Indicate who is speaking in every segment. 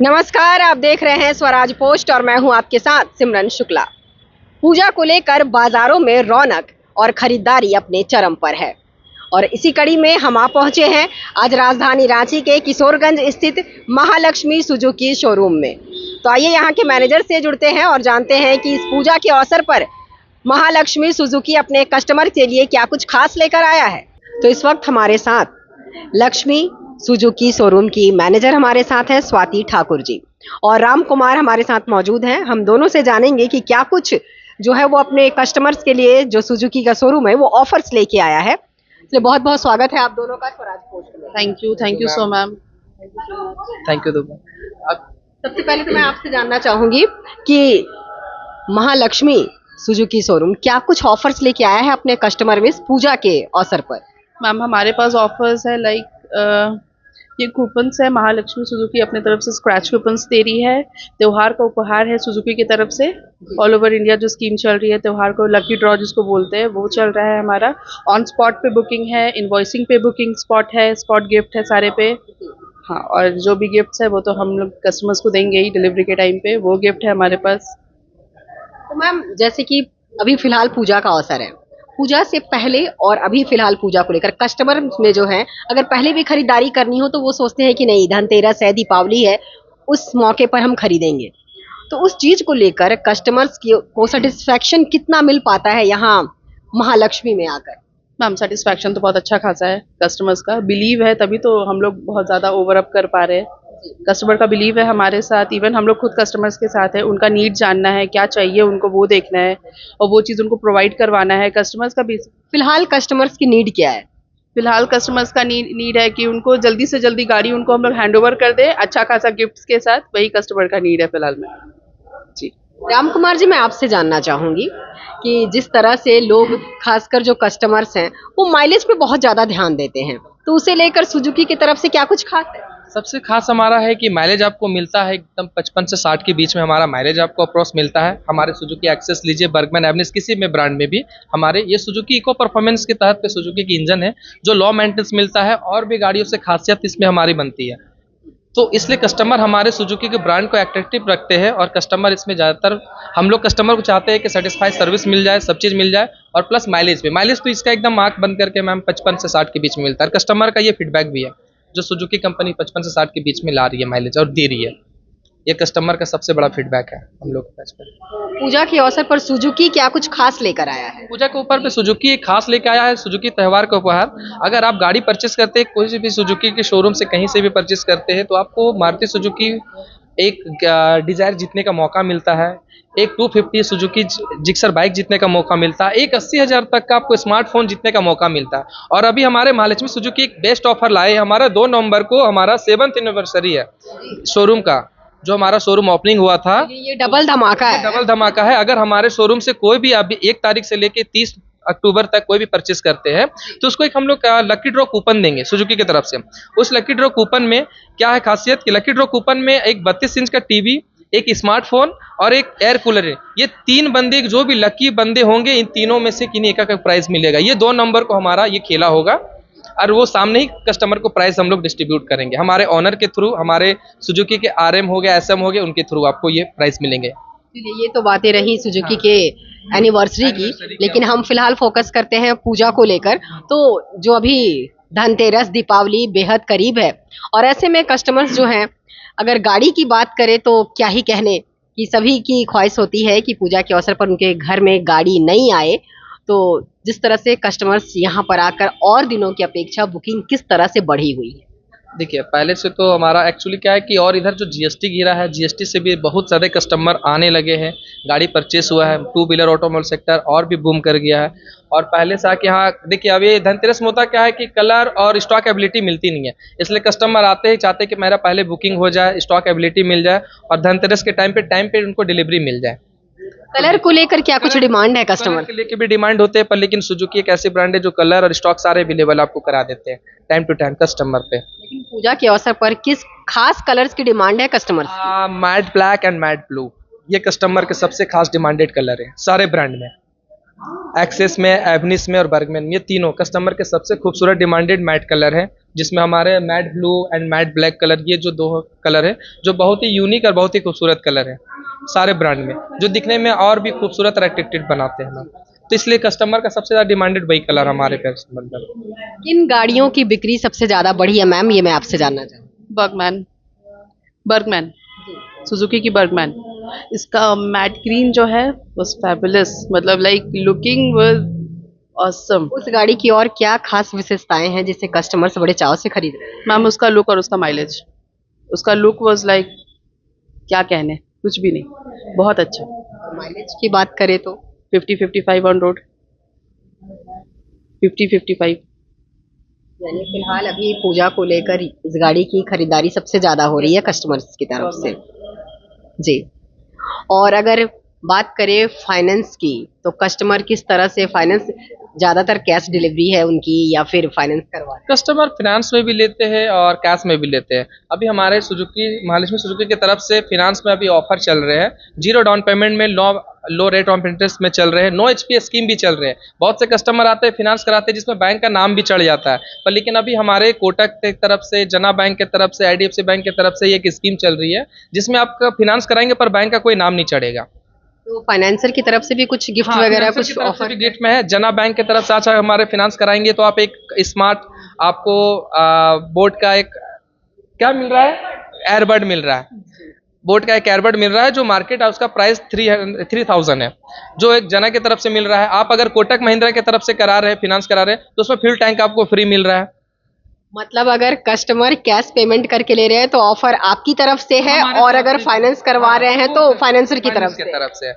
Speaker 1: नमस्कार, आप देख रहे हैं स्वराज पोस्ट और मैं हूं आपके साथ सिमरन शुक्ला। पूजा को लेकर बाजारों में रौनक और खरीदारी अपने चरम पर है और इसी कड़ी में हम आ पहुंचे हैं आज राजधानी रांची के किशोरगंज स्थित महालक्ष्मी सुजुकी शोरूम में। तो आइए यहां के मैनेजर से जुड़ते हैं और जानते हैं कि इस पूजा के अवसर पर महालक्ष्मी सुजुकी अपने कस्टमर के लिए क्या कुछ खास लेकर आया है। तो इस वक्त हमारे साथ लक्ष्मी सुजुकी शोरूम की मैनेजर हमारे साथ है स्वाति ठाकुर जी और राम कुमार हमारे साथ मौजूद हैं। हम दोनों से जानेंगे कि क्या कुछ जो है वो अपने कस्टमर्स के लिए जो सुजुकी का शोरूम है वो ऑफर्स लेके आया है। इसलिए बहुत बहुत स्वागत है आप दोनों का स्वराज पोस्ट में।
Speaker 2: Thank you so ma'am.
Speaker 3: Thank you.
Speaker 1: सबसे पहले तो मैं आपसे जानना चाहूंगी कि महालक्ष्मी सुजुकी शोरूम क्या कुछ ऑफर्स लेके आया है अपने कस्टमर में इस पूजा के अवसर पर।
Speaker 2: मैम हमारे पास ऑफर्स है ये कूपन्स है। महालक्ष्मी सुजुकी अपने तरफ से स्क्रैच कूपन्स दे रही है। त्योहार का उपहार है सुजुकी की तरफ से। ऑल ओवर इंडिया जो स्कीम चल रही है त्योहार को लकी ड्रॉ जिसको बोलते हैं वो चल रहा है हमारा। ऑन स्पॉट पे बुकिंग है, इनवॉइसिंग पे बुकिंग स्पॉट है, स्पॉट गिफ्ट है सारे पे। हाँ, और जो भी गिफ्ट्स है वो तो हम लोग कस्टमर्स को देंगे ही डिलीवरी के टाइम पे, वो गिफ्ट है हमारे पास।
Speaker 1: तो मैम जैसे कि अभी फिलहाल पूजा का अवसर है, पूजा से पहले और अभी फिलहाल पूजा को लेकर कस्टमर में जो है अगर पहले भी खरीदारी करनी हो तो वो सोचते हैं कि नहीं धनतेरस है, दीपावली है, उस मौके पर हम खरीदेंगे। तो उस चीज को लेकर कस्टमर्स को सेटिस्फेक्शन कितना मिल पाता है यहाँ महालक्ष्मी में आकर।
Speaker 2: मैम सेटिस्फैक्शन तो बहुत अच्छा खासा है कस्टमर्स का। बिलीव है तभी तो हम लोग बहुत ज़्यादा ओवर अप कर पा रहे हैं। कस्टमर का बिलीव है हमारे साथ। इवन हम लोग खुद कस्टमर्स के साथ है। उनका नीड जानना है, क्या चाहिए उनको वो देखना है और वो चीज़ उनको प्रोवाइड करवाना है। कस्टमर्स का भी
Speaker 1: फिलहाल कस्टमर्स की नीड क्या है?
Speaker 2: फिलहाल कस्टमर्स का नीड है कि उनको जल्दी से जल्दी गाड़ी उनको हम लोग हैंड ओवर कर दें अच्छा खासा गिफ्ट्स के साथ। वही कस्टमर का नीड है फिलहाल में। जी
Speaker 1: राम कुमार जी, मैं आपसे जानना चाहूंगी कि जिस तरह से लोग खासकर जो कस्टमर्स हैं वो माइलेज पे बहुत ज्यादा ध्यान देते हैं, तो उसे लेकर सुजुकी की तरफ से क्या कुछ खास है?
Speaker 3: सबसे खास हमारा है कि माइलेज आपको मिलता है एकदम 55 से 60 के बीच में हमारा माइलेज आपको अप्रोक्स मिलता है। हमारे सुजुकी एक्सेस लीजिए, बर्गमैन एवनिस किसी में ब्रांड में भी हमारे ये सुजुकी इको परफॉर्मेंस के तहत पे सुजुकी की इंजन है जो लो मेंटेनेंस मिलता है और भी गाड़ियों से खासियत इसमें हमारी बनती है। तो इसलिए कस्टमर हमारे सुजुकी के ब्रांड को अट्रैक्टिव रखते हैं और कस्टमर इसमें ज़्यादातर हम लोग कस्टमर को चाहते हैं कि सेटिस्फाई सर्विस मिल जाए, सब चीज़ मिल जाए और प्लस माइलेज भी। माइलेज तो इसका एकदम आंख बंद करके मैम 55 से 60 के बीच में मिलता है। कस्टमर का ये फीडबैक भी है जो सुजुकी कंपनी 55 से 60 के बीच में ला रही है माइलेज और दे रही है। ये कस्टमर का सबसे बड़ा फीडबैक है हम लोग के पास पर।
Speaker 1: पूजा के अवसर पर सुजुकी क्या कुछ खास लेकर आया है?
Speaker 3: पूजा के ऊपर पे सुजुकी एक खास लेके आया है, सुजुकी त्यौहार का उपहार। अगर आप गाड़ी परचेस करते हैं कोई भी सुजुकी के शोरूम से कहीं से भी परचेस करते हैं तो आपको मारुति सुजुकी एक डिजायर जीतने का मौका मिलता है, एक 250 सुजुकी जिक्सर बाइक जीतने का मौका मिलता है, एक 80,000 तक का आपको स्मार्टफोन जीतने का मौका मिलता है। और अभी हमारे महालक्ष्मी सुजुकी एक बेस्ट ऑफर लाए। हमारा 2 नवंबर को हमारा 7th एनिवर्सरी है शोरूम का, जो हमारा शोरूम ओपनिंग हुआ था।
Speaker 1: ये डबल धमाका है।
Speaker 3: डबल धमाका है। अगर हमारे शोरूम से कोई भी अभी 1 तारीख से लेके 30 अक्टूबर तक कोई भी परचेस करते हैं तो उसको एक हम लोग लकी ड्रॉ कूपन देंगे सुजुकी की तरफ से। उस लकी ड्रॉ कूपन में क्या है खासियत कि लकी ड्रॉ कूपन में एक 32 इंच का टीवी, एक स्मार्टफोन और एक एयर कूलर है। ये 3 बंदे जो भी लकी बंदे होंगे इन तीनों में से किन्हीं एक प्राइज मिलेगा। ये 2 नंबर को हमारा ये खेला होगा और वो सामने ही कस्टमर को प्राइस हम लोग डिस्ट्रीब्यूट करेंगे हमारे ऑनर के थ्रू। हमारे सुजुकी के RM हो गया, SM हो गया, उनके थ्रू आपको ये प्राइस मिलेंगे।
Speaker 1: ये तो बातें रही सुजुकी के एनिवर्सरी की, लेकिन हम फिलहाल फोकस करते हैं पूजा को लेकर। तो जो अभी धनतेरस, दीपावली बेहद करीब है और ऐसे में कस्टमर्स जो हैं अगर गाड़ी की बात करें तो क्या ही कहने कि सभी की ख्वाहिश होती है कि पूजा के अवसर पर उनके घर में गाड़ी नहीं आए। तो जिस तरह से कस्टमर्स यहाँ पर आकर और दिनों की अपेक्षा बुकिंग किस तरह से बढ़ी हुई है?
Speaker 3: देखिए पहले से तो हमारा एक्चुअली क्या है कि और इधर जो GST गिरा है, GST से भी बहुत ज़्यादा कस्टमर आने लगे हैं। गाड़ी परचेस हुआ है, 2 व्हीलर ऑटोमोबाइल सेक्टर और भी बूम कर गया है। और पहले से आके यहाँ देखिए अभी धनतेरस में होता क्या है कि कलर और स्टॉक एबिलिटी मिलती नहीं है, इसलिए कस्टमर आते ही चाहते हैं कि मेरा पहले बुकिंग हो जाए, स्टॉक एबिलिटी मिल जाए और धनतेरस के टाइम पे उनको डिलीवरी मिल जाए।
Speaker 1: कलर को लेकर क्या कुछ डिमांड है कस्टमर
Speaker 3: के लेके भी डिमांड होते हैं पर लेकिन सुजुकी एक ऐसी ब्रांड है जो कलर और स्टॉक सारे अवेलेबल आपको करा देते हैं टाइम टू टाइम कस्टमर पे।
Speaker 1: लेकिन पूजा के अवसर पर किस खास कलर्स की डिमांड है customer?
Speaker 3: Matte black and mat blue ये कस्टमर के सबसे खास डिमांडेड कलर है सारे ब्रांड में। एक्सेस में, एवनिस में और बर्गमैन में, ये तीनों कस्टमर के सबसे खूबसूरत डिमांडेड मैट कलर है, जिसमें हमारे mat blue and matte black colour, ये जो दो कलर है जो बहुत ही यूनिक और बहुत ही खूबसूरत कलर है सारे ब्रांड में, जो दिखने में और भी खूबसूरत और अट्रैक्टिव बनाते हैं लोग। तो इसलिए कस्टमर का सबसे ज़्यादा डिमांडेड वही कलर हमारे पास बनता है।
Speaker 1: किन गाड़ियों की बिक्री सबसे ज्यादा बढ़ी है मैम, ये मैं आपसे जानना चाहूँ।
Speaker 2: बर्गमैन, बर्गमैन, सुजुकी की बर्गमैन। इसका मैट ग्रीन जो है वाज फैबुलस, मतलब लाइक लुकिंग वाज ऑसम।
Speaker 1: उस गाड़ी की और क्या खास विशेषताएं हैं जिसे कस्टमर्स बड़े चाव से खरीद रहे हैं।
Speaker 2: मैम उसका लुक और उसका माइलेज, उसका लुक वाज लाइक क्या कहने, कुछ भी नहीं, बहुत अच्छा।
Speaker 1: माइलेज की बात करें तो
Speaker 2: 50-55 ऑन रोड, 50-55।
Speaker 1: यानी फिलहाल अभी पूजा को लेकर इस गाड़ी की खरीदारी सबसे ज्यादा हो रही है कस्टमर्स की तरफ से। जी, और अगर बात करें फाइनेंस की तो कस्टमर किस तरह से फाइनेंस, ज्यादातर कैश डिलीवरी है उनकी या फिर फाइनेंस करवा रहे हैं?
Speaker 3: कस्टमर फाइनेंस में भी लेते हैं और कैश में भी लेते हैं। अभी हमारे सुजुकी, महालक्ष्मी सुजुकी की तरफ से फाइनेंस में अभी ऑफर चल रहे हैं, 0 डाउन पेमेंट में लो रेट ऑफ इंटरेस्ट में चल रहे हैं, नो एचपीए स्कीम भी चल रहे हैं। बहुत से कस्टमर आते हैं फाइनेंस कराते हैं जिसमें बैंक का नाम भी चढ़ जाता है, पर लेकिन अभी हमारे कोटक की तरफ से, जना बैंक की तरफ से, आईडीएफसी बैंक की तरफ से एक स्कीम चल रही है जिसमें आप फाइनेंस कराएंगे पर बैंक का कोई नाम नहीं चढ़ेगा।
Speaker 1: तो फाइनेंसर की तरफ से भी कुछ गिफ्ट वगैरह कुछ ऑफर
Speaker 3: गिफ्ट में है। जना बैंक की तरफ से अच्छा हमारे फाइनेंस कराएंगे तो आप एक स्मार्ट, आपको बोट का एक क्या मिल रहा है, एयरबड मिल रहा है, बोट का एक एयरबड मिल रहा है जो मार्केट है उसका प्राइस 3000 है, जो एक जना की तरफ से मिल रहा है। आप अगर कोटक महिंद्रा की तरफ से करा रहे हैं, फाइनेंस करा रहे हैं, तो उसमें फ्यूल टैंक आपको फ्री मिल रहा है।
Speaker 1: मतलब अगर कस्टमर कैश पेमेंट करके ले रहे हैं तो ऑफर आपकी तरफ से है, और अगर फाइनेंस करवा रहे हैं तो फाइनेंसर की तरफ से।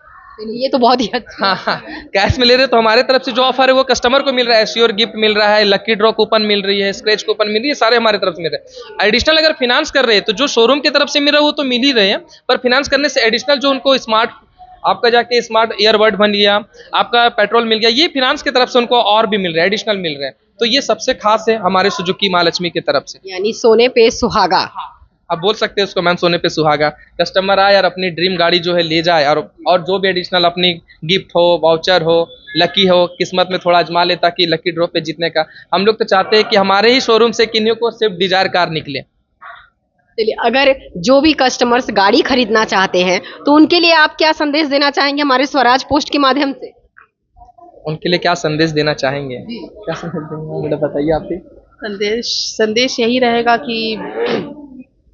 Speaker 1: ये तो बहुत ही अच्छा।
Speaker 3: हाँ, कैश में ले रहे तो हमारे तरफ से जो ऑफर है वो कस्टमर को मिल रहा है, श्योर गिफ्ट मिल रहा है, लकी ड्रॉ कूपन मिल रही है, स्क्रैच कूपन मिल रही है, सारे हमारे तरफ से मिल रहे हैं। एडिशनल अगर फाइनेंस कर रहे हैं तो जो शोरूम की तरफ से मिल रहा है वो तो मिल ही रहे हैं, पर फाइनेंस करने से एडिशनल जो उनको स्मार्ट, आपका जाके स्मार्ट ईयरबड बन गया, आपका पेट्रोल मिल गया, ये फाइनेंस की तरफ से उनको और भी मिल रहा है, एडिशनल मिल रहे हैं। तो ये सबसे खास है हमारे सुजुकी महालक्ष्मी की तरफ से।
Speaker 1: यानी सोने पे सुहागा।
Speaker 3: आप बोल सकते हैं उसको मैम, सोने पे सुहागा। कस्टमर आए और अपनी ड्रीम गाड़ी जो है ले जाए, और जो भी एडिशनल अपनी गिफ्ट हो, वाउचर हो, लकी हो, किस्मत में थोड़ा आजमा ले ताकि लकी ड्रॉ पे जीतने का। हम लोग तो चाहते हैं कि हमारे ही शोरूम से किन्हीं को सिर्फ डिजायर कार निकले।
Speaker 1: चलिए, अगर जो भी कस्टमर्स गाड़ी खरीदना चाहते हैं तो उनके लिए आप क्या संदेश देना चाहेंगे हमारे स्वराज पोस्ट के माध्यम से?
Speaker 3: उनके लिए क्या संदेश देना चाहेंगे? क्या संदेश देंगे बेटा, बताइए आप भी।
Speaker 2: संदेश यही रहेगा कि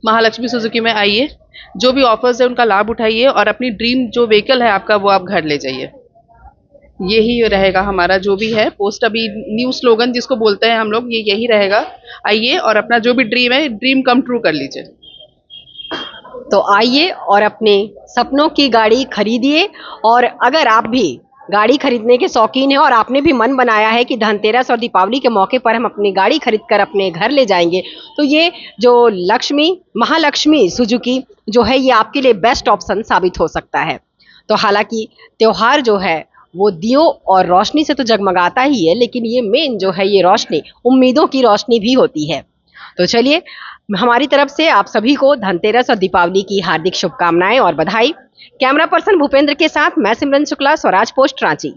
Speaker 2: महालक्ष्मी सुजुकी में आइए, जो भी ऑफर्स है उनका लाभ उठाइए और अपनी ड्रीम जो व्हीकल है आपका वो आप घर ले जाइए। यही रहेगा हमारा जो भी है पोस्ट, अभी न्यू स्लोगन जिसको बोलते हैं हम लोग, ये यही रहेगा। आइए और अपना जो भी ड्रीम है, ड्रीम कम ट्रू कर लीजिए।
Speaker 1: तो आइए और अपने सपनों की गाड़ी खरीदिए। और अगर आप भी गाड़ी खरीदने के शौकीन हैं और आपने भी मन बनाया है कि धनतेरस और दीपावली के मौके पर हम अपनी गाड़ी खरीदकर अपने घर ले जाएंगे, तो ये जो महालक्ष्मी सुजुकी जो है ये आपके लिए बेस्ट ऑप्शन साबित हो सकता है। तो हालांकि त्योहार जो है वो दियों और रोशनी से तो जगमगाता ही है, लेकिन ये मेन जो है ये रोशनी उम्मीदों की रोशनी भी होती है। तो चलिए, हमारी तरफ से आप सभी को धनतेरस और दीपावली की हार्दिक शुभकामनाएं और बधाई। कैमरा पर्सन भूपेंद्र के साथ मैं सिमरन शुक्ला, स्वराज पोस्ट, रांची।